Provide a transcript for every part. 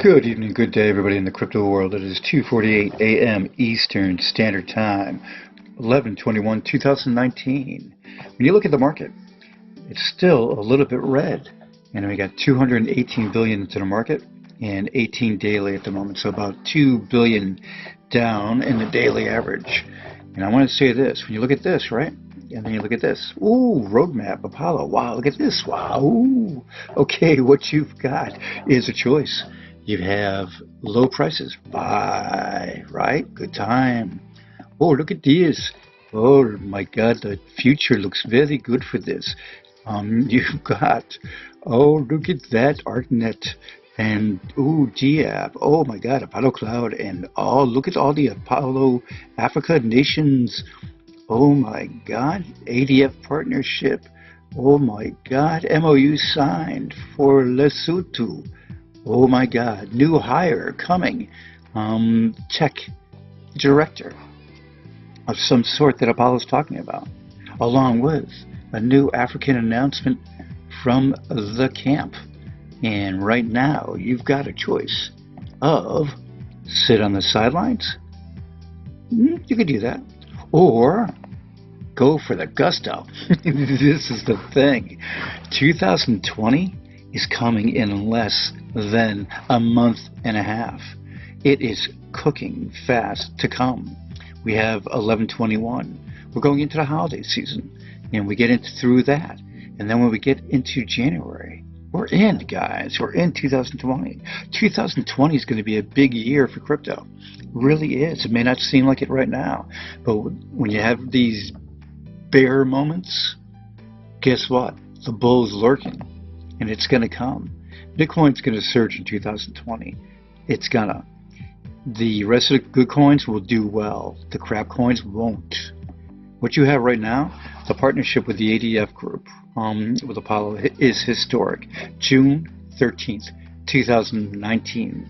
Good evening, good day, everybody in the crypto world. It is 2:48 a.m. Eastern Standard Time, 11/21/2019. When you look at the market, it's still a little bit red, and we got 218 billion into the market and 18 daily at the moment, so about 2 billion down in the daily average. And I want to say this: when you look at this, right? And then you look at this. Ooh, roadmap, Apollo. Wow, look at this. Wow. Ooh. Okay, what you've got is a choice. You have low prices. Buy, right? Good time. Oh, look at this. Oh my God, the future looks very good for this. You've got, oh, look at that, ARKNET. And, ooh, GAP. Oh my God, Apollo Cloud. And, oh, look at all the Apollo Africa nations. Oh my God, ADF partnership. Oh my God, MOU signed for Lesotho. Oh my God, new hire coming. Tech director of some sort that Apollo's talking about, along with a new African announcement from the camp. And right now, you've got a choice of sit on the sidelines. You could do that. Or go for the gusto. This is the thing. 2020 is coming in less than a month and a half. It is cooking fast to come. We have 11/21. We're going into the holiday season, and we get through that. And then when we get into January, we're in, guys. We're in 2020. 2020 is going to be a big year for crypto. It really is. It may not seem like it right now, but when you have these bear moments, guess what? The bull's lurking, and it's going to come. Bitcoin's going to surge in 2020. It's gonna. The rest of the good coins will do well. The crap coins won't. What you have right now, the partnership with the ADF group with Apollo is historic. June 13th, 2019.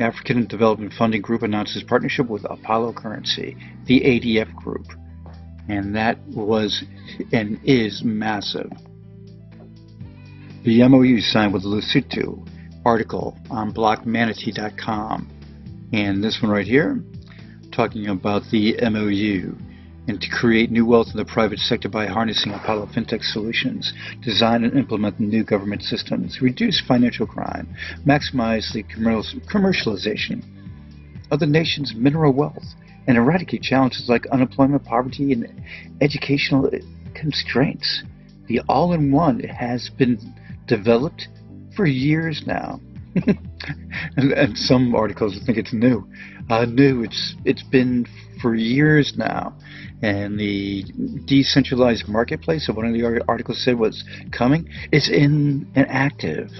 African Development Funding Group announces partnership with Apollo Currency, the ADF group. And that was and is massive. The MOU signed with Lesotho, article on blockmanatee.com. And this one right here, talking about the MOU, and to create new wealth in the private sector by harnessing Apollo fintech solutions, design and implement new government systems, reduce financial crime, maximize the commercialization of the nation's mineral wealth, and eradicate challenges like unemployment, poverty, and educational constraints. The all-in-one has been developed for years now. and some articles think it's new. It's been for years now. And the decentralized marketplace, so one of the articles said was coming, is in and active.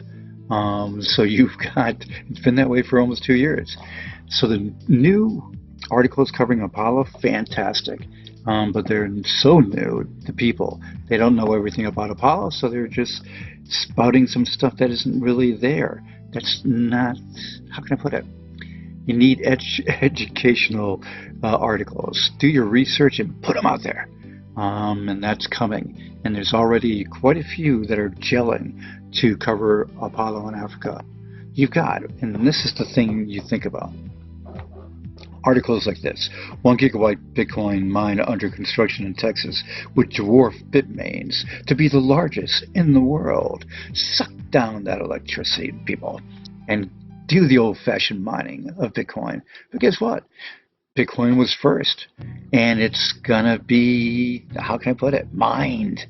So you've got, it's been that way for almost 2 years. So the new articles covering Apollo, fantastic. But they're so new to people. They don't know everything about Apollo, so they're just spouting some stuff that isn't really there. That's not, how can I put it? You need educational articles. Do your research and put them out there. And that's coming. And there's already quite a few that are gelling to cover Apollo in Africa. You've got, and this is the thing you think about. Articles like this: 1 gigabyte Bitcoin mine under construction in Texas would dwarf Bitmains to be the largest in the world. Suck down that electricity, people, and do the old-fashioned mining of Bitcoin. But guess what? Bitcoin was first, and it's gonna be, how can I put it, mined.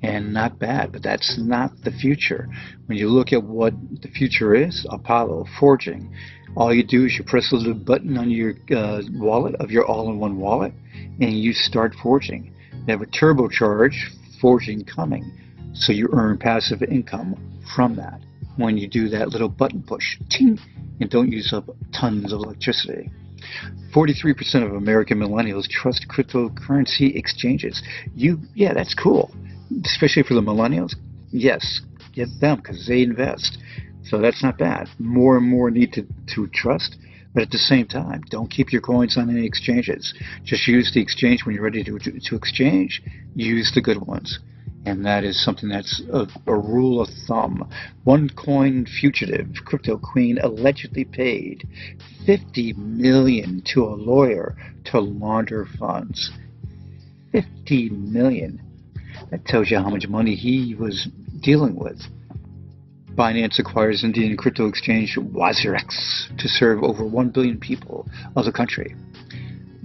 And not bad, but that's not the future. When you look at what the future is, Apollo, forging, all you do is you press a little button on your wallet of your all-in-one wallet, and you start forging. They have a turbocharged forging coming, so you earn passive income from that when you do that little button push, ting, and don't use up tons of electricity. 43% of American millennials trust cryptocurrency exchanges. Yeah, that's cool. Especially for the millennials. Yes, get them because they invest. So that's not bad. More and more need to trust, but at the same time, don't keep your coins on any exchanges. Just use the exchange when you're ready to exchange. Use the good ones. and that is something that's a rule of thumb. One coin fugitive, Crypto Queen, allegedly paid $50 million to a lawyer to launder funds. $50 million. That tells you how much money he was dealing with. Binance acquires Indian crypto exchange WazirX to serve over 1 billion people of the country.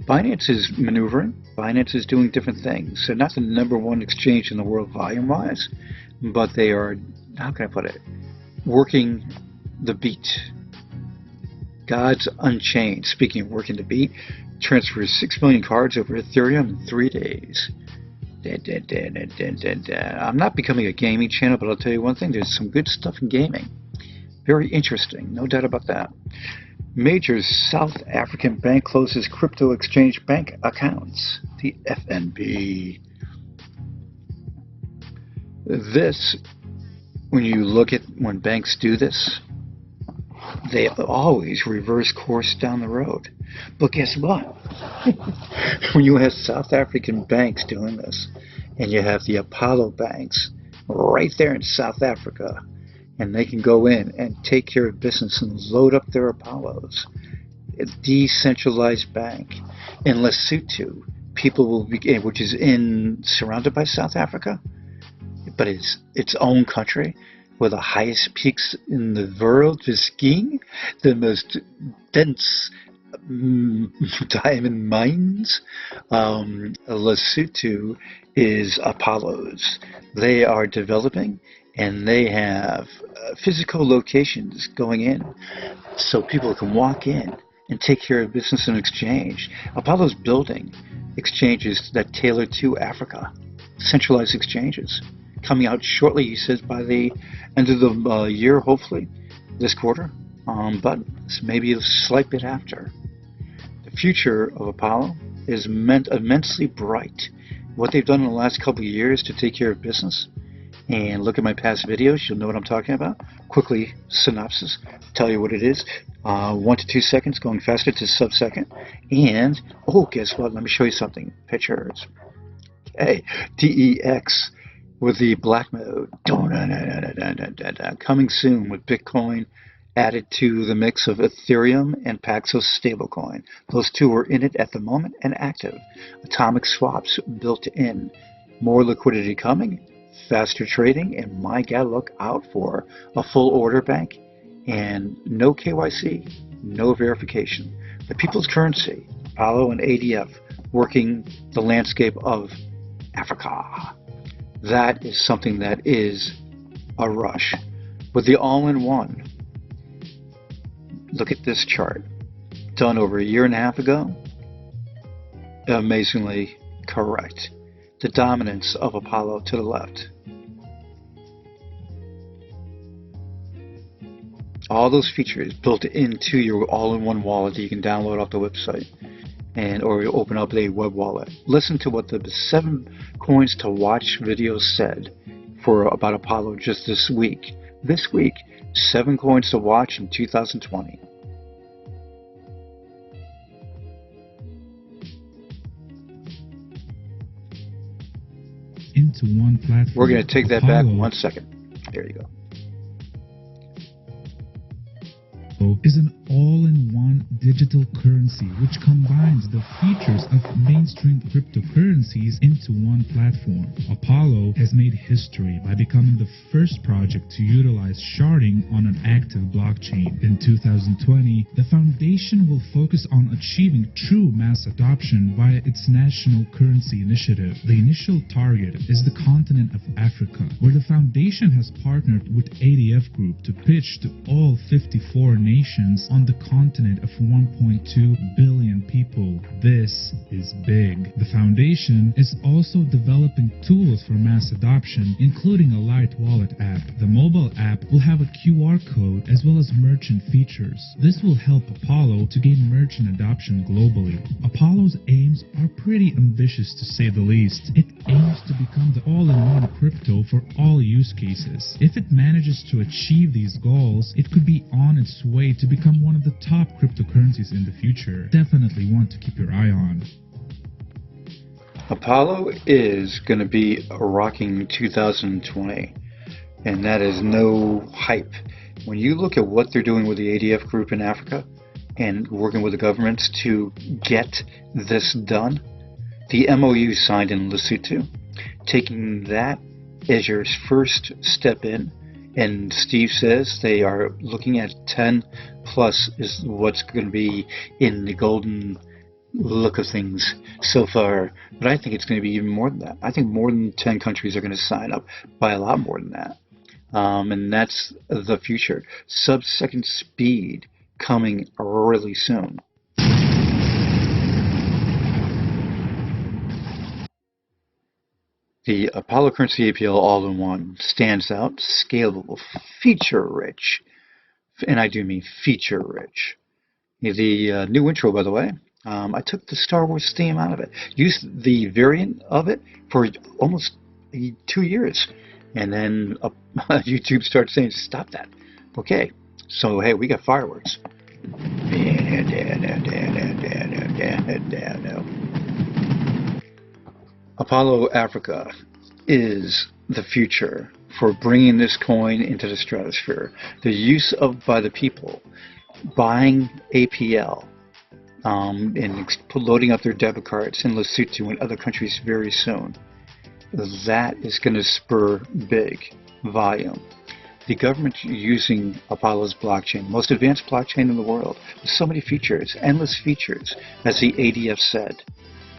Binance is maneuvering. Binance is doing different things. They're not the #1 exchange in the world volume-wise, but they are, how can I put it, working the beat. God's Unchained, speaking of working the beat, transfers 6 million cards over Ethereum in 3 days. I'm not becoming a gaming channel, but I'll tell you one thing, there's some good stuff in gaming. Very interesting, no doubt about that. Major South African bank closes crypto exchange bank accounts. The FNB. This, when you look at when banks do this, they always reverse course down the road. But guess what? When you have South African banks doing this, and you have the Apollo banks right there in South Africa, and they can go in and take care of business and load up their Apollos. A decentralized bank in Lesotho, people will be, which is surrounded by South Africa, but it's its own country, where the highest peaks in the world for skiing, the most dense diamond mines. Lesotho is Apollos. They are developing, and they have physical locations going in, so people can walk in and take care of business and exchange. Apollo's building exchanges that tailor to Africa, centralized exchanges, coming out shortly, he says, by the end of the year, hopefully, this quarter, but maybe a slight bit after. The future of Apollo is immensely bright. What they've done in the last couple of years to take care of business, and look at my past videos, you'll know what I'm talking about. Quickly, synopsis, tell you what it is. 1 to 2 seconds, going faster to sub-second. And, oh, guess what? Let me show you something. Pictures. Okay, DEX with the black mode. Coming soon with Bitcoin added to the mix of Ethereum and Paxos stablecoin. Those two are in it at the moment and active. Atomic swaps built in. More liquidity coming. Faster trading, and my God, look out for a full order bank and no KYC, no verification. The people's currency, Apollo and ADF, working the landscape of Africa. That is something that is a rush. With the all-in-one, look at this chart, done over 1.5 years ago, amazingly correct. The dominance of Apollo to the left. All those features built into your all-in-one wallet that you can download off the website, or open up a web wallet. Listen to what the 7 coins to watch video said about Apollo just this week. This week, 7 coins to watch in 2020. Into one platform. We're going to take that back 1 second. There you go. Is an all-in-one digital currency which combines the features of mainstream cryptocurrencies into one platform. Apollo has made history by becoming the first project to utilize sharding on an active blockchain. In 2020, the foundation will focus on achieving true mass adoption via its national currency initiative. The initial target is the continent of Africa, where the foundation has partnered with ADF Group to pitch to all 54 nations on the continent of 1.2 billion people. This is big. The foundation is also developing tools for mass adoption, including a light wallet app. The mobile app will have a QR code as well as merchant features. This will help Apollo to gain merchant adoption globally. Apollo's aims are pretty ambitious, to say the least. It aims to become the all-in-one crypto for all use cases. If it manages to achieve these goals, it could be on its way to become one of the top cryptocurrencies in the future. Definitely one to keep your eye on. Apollo is going to be rocking 2020, and that is no hype. When you look at what they're doing with the ADF group in Africa and working with the governments to get this done, the MOU signed in Lesotho, taking that as your first step in, and Steve says they are looking at 10 plus is what's going to be in the golden look of things so far, but I think it's going to be even more than that. I think more than 10 countries are going to sign up, by a lot more than that. And that's the future. Sub-second speed coming really soon. The Apollo Currency APL all-in-one stands out, scalable, feature-rich, and I do mean feature-rich. The new intro, by the way, I took the Star Wars theme out of it. Used the variant of it for almost 2 years. And then YouTube started saying, stop that. Okay, so hey, we got fireworks. Apollo Africa is the future for bringing this coin into the stratosphere. The use of by the people buying APL and loading up their debit cards in Lesotho and other countries very soon. That is going to spur big volume. The government using Apollo's blockchain, most advanced blockchain in the world, with so many features, endless features, as the ADF said.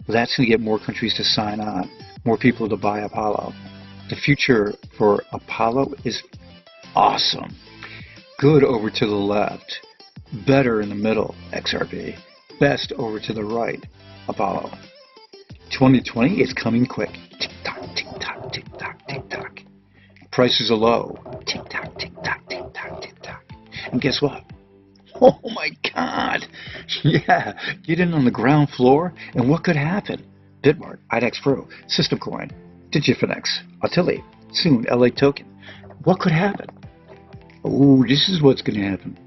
That's going to get more countries to sign on, more people to buy Apollo. The future for Apollo is awesome. Good over to the left, better in the middle, XRP, best over to the right, Apollo. 2020 is coming quick. Tick tock, tick tock, tick tock, tick tock. Prices are low. Tick tock, tick tock, tick tock, tick tock. And guess what? Oh my God! Yeah, get in on the ground floor, and what could happen? Bitmart, IDEX Pro, System Coin, Digifinex, Autility, soon LA Token. What could happen? Oh, this is what's going to happen.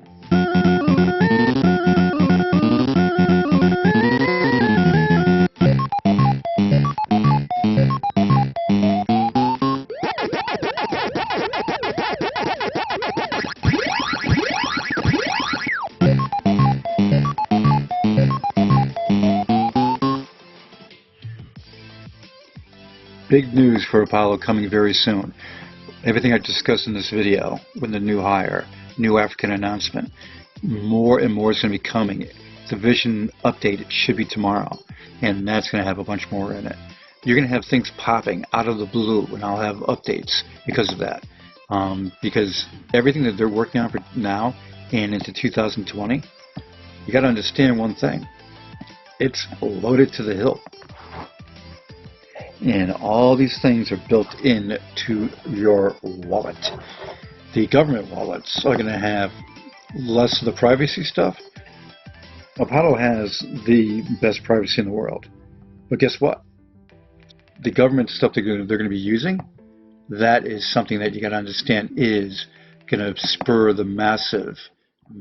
Big news for Apollo coming very soon. Everything I discussed in this video with the new hire, new African announcement, more and more is going to be coming. The vision update should be tomorrow, and that's going to have a bunch more in it. You're going to have things popping out of the blue, and I'll have updates because of that. Because everything that they're working on for now and into 2020, you got to understand one thing. It's loaded to the hilt. And all these things are built into your wallet. The government wallets are going to have less of the privacy stuff. Apollo has the best privacy in the world. But guess what? The government stuff they're going to be using, that is something that you got to understand is going to spur the massive,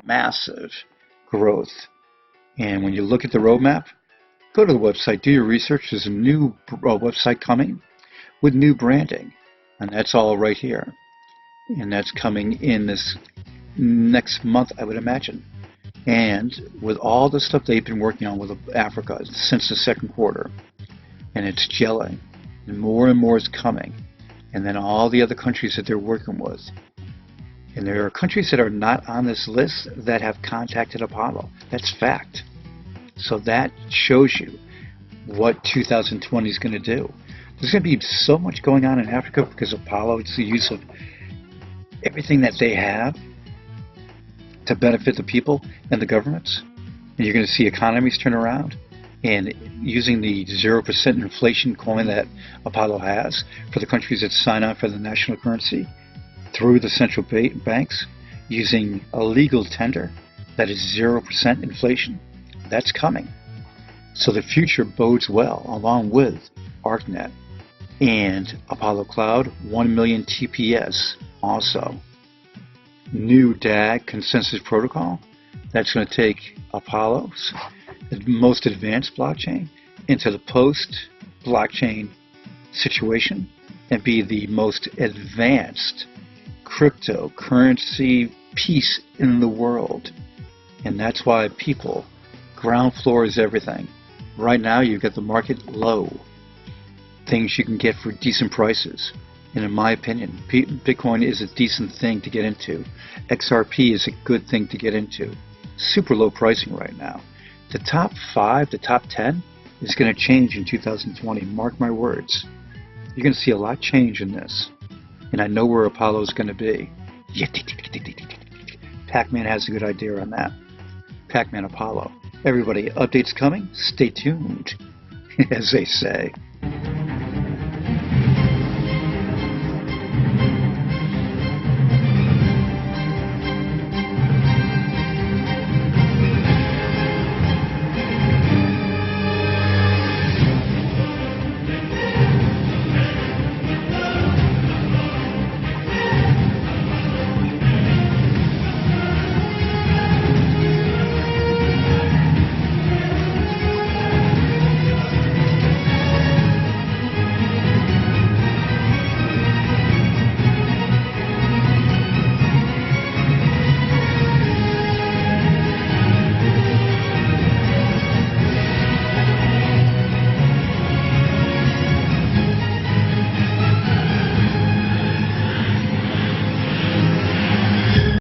massive growth. And when you look at the roadmap, go to the website, do your research. There's a new website coming with new branding, and that's all right here. And that's coming in this next month, I would imagine. And with all the stuff they've been working on with Africa since the second quarter, and it's gelling, and more is coming. And then all the other countries that they're working with. And there are countries that are not on this list that have contacted Apollo. That's fact. So that shows you what 2020 is going to do. There's going to be so much going on in Africa because of Apollo. It's the use of everything that they have to benefit the people and the governments. And you're going to see economies turn around. And using the 0% inflation coin that Apollo has for the countries that sign up for the national currency through the central banks, using a legal tender that is 0% inflation. That's coming. So the future bodes well, along with ARKNET and Apollo Cloud, 1 million TPS also. New DAG consensus protocol, that's going to take Apollo's most advanced blockchain into the post blockchain situation and be the most advanced cryptocurrency piece in the world. And that's why people, ground floor is everything. Right now you've got the market low. Things you can get for decent prices. And in my opinion, Bitcoin is a decent thing to get into. XRP is a good thing to get into. Super low pricing right now. The top 5, the top 10 is going to change in 2020. Mark my words. You're going to see a lot change in this. And I know where Apollo is going to be. Pac-Man has a good idea on that. Pac-Man Apollo. Everybody, updates coming. Stay tuned, as they say.